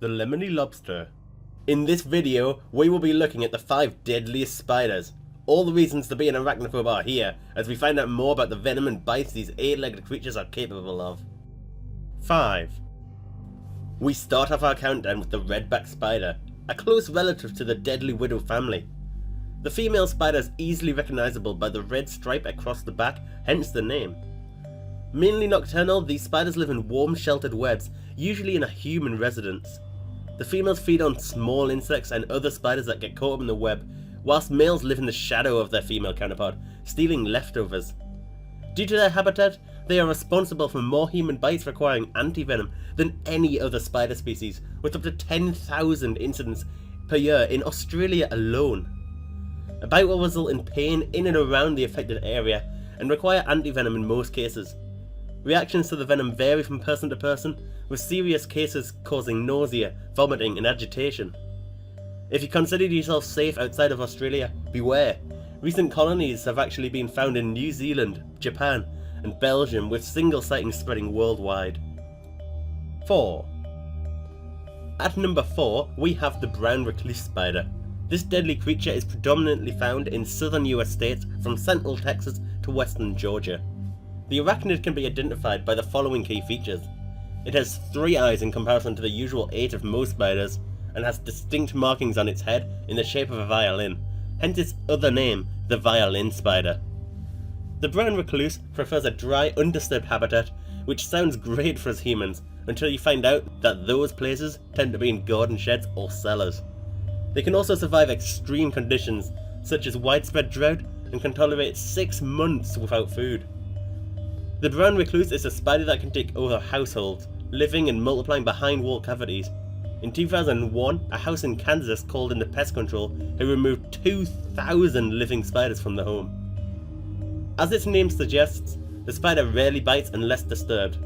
the Lemony Lobster. In this video, we will be looking at the 5 deadliest spiders. All the reasons to be an arachnophobe are here, as we find out more about the venom and bites these 8-legged creatures are capable of. 5. We start off our countdown with the Redback Spider, a close relative to the deadly widow family. The female spider is easily recognisable by the red stripe across the back, hence the name. Mainly nocturnal, these spiders live in warm sheltered webs, usually in a human residence. The females feed on small insects and other spiders that get caught up in the web, whilst males live in the shadow of their female counterpart, stealing leftovers. Due to their habitat, they are responsible for more human bites requiring anti-venom than any other spider species, with up to 10,000 incidents per year in Australia alone. A bite will result in pain in and around the affected area and require anti-venom in most cases. Reactions to the venom vary from person to person, with serious cases causing nausea, vomiting and agitation. If you considered yourself safe outside of Australia, beware. Recent colonies have actually been found in New Zealand, Japan and Belgium, with single sightings spreading worldwide. 4. At number 4, we have the brown recluse spider. This deadly creature is predominantly found in southern US states from central Texas to western Georgia. The arachnid can be identified by the following key features. It has 3 eyes in comparison to the usual 8 of most spiders, and has distinct markings on its head in the shape of a violin, hence its other name, the violin spider. The brown recluse prefers a dry, undisturbed habitat, which sounds great for us humans, until you find out that those places tend to be in garden sheds or cellars. They can also survive extreme conditions, such as widespread drought, and can tolerate 6 months without food. The brown recluse is a spider that can take over households, living and multiplying behind wall cavities. In 2001, a house in Kansas called in the pest control who removed 2,000 living spiders from the home. As its name suggests, the spider rarely bites unless disturbed.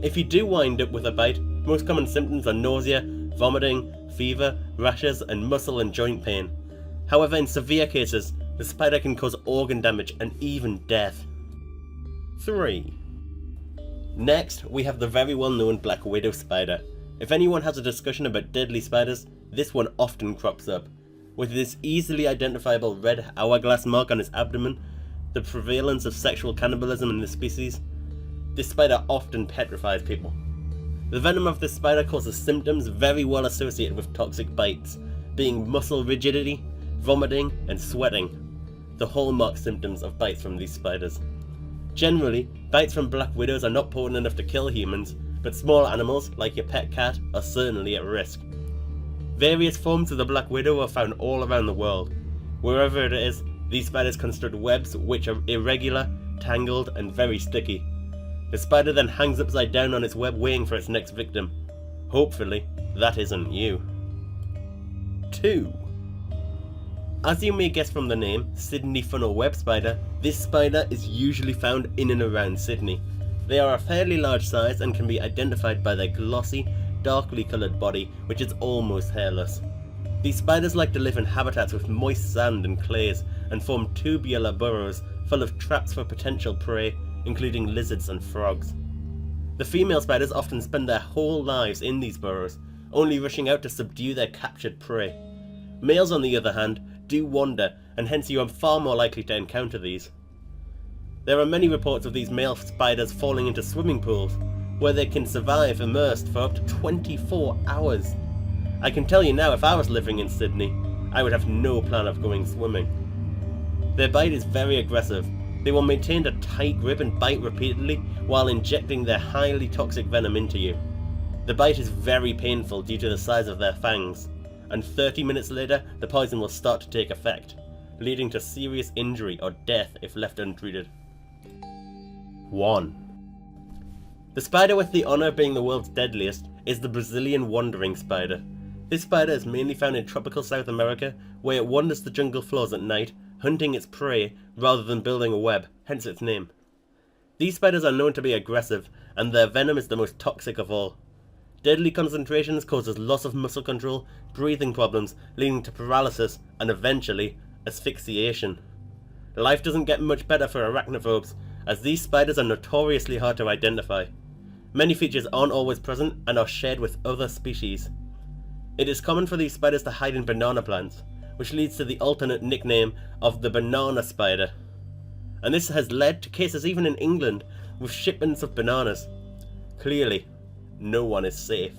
If you do wind up with a bite, most common symptoms are nausea, vomiting, fever, rashes and muscle and joint pain. However, in severe cases, the spider can cause organ damage and even death. 3. Next, we have the very well known black widow spider. If anyone has a discussion about deadly spiders, this one often crops up. With this easily identifiable red hourglass mark on its abdomen, the prevalence of sexual cannibalism in the species, this spider often petrifies people. The venom of this spider causes symptoms very well associated with toxic bites, being muscle rigidity, vomiting and sweating, the hallmark symptoms of bites from these spiders. Generally, bites from black widows are not potent enough to kill humans, but small animals, like your pet cat, are certainly at risk. Various forms of the black widow are found all around the world. Wherever it is, these spiders construct webs which are irregular, tangled and very sticky. The spider then hangs upside down on its web waiting for its next victim. Hopefully, that isn't you. 2. As you may guess from the name, Sidney funnel web spider, this spider is usually found in and around Sydney. They are a fairly large size and can be identified by their glossy, darkly coloured body, which is almost hairless. These spiders like to live in habitats with moist sand and clays, and form tubular burrows full of traps for potential prey, including lizards and frogs. The female spiders often spend their whole lives in these burrows, only rushing out to subdue their captured prey. Males, on the other hand, do wander, and hence you are far more likely to encounter these. There are many reports of these male spiders falling into swimming pools, where they can survive immersed for up to 24 hours. I can tell you now, if I was living in Sydney, I would have no plan of going swimming. Their bite is very aggressive. They will maintain a tight grip and bite repeatedly while injecting their highly toxic venom into you. The bite is very painful due to the size of their fangs, and 30 minutes later the poison will start to take effect, leading to serious injury or death if left untreated. 1. The spider with the honour of being the world's deadliest is the Brazilian wandering spider. This spider is mainly found in tropical South America, where it wanders the jungle floors at night, hunting its prey rather than building a web, hence its name. These spiders are known to be aggressive, and their venom is the most toxic of all. Deadly concentrations causes loss of muscle control, breathing problems, leading to paralysis, and eventually, asphyxiation. Life doesn't get much better for arachnophobes, as these spiders are notoriously hard to identify. Many features aren't always present and are shared with other species. It is common for these spiders to hide in banana plants, which leads to the alternate nickname of the banana spider. And this has led to cases even in England with shipments of bananas. Clearly, no one is safe.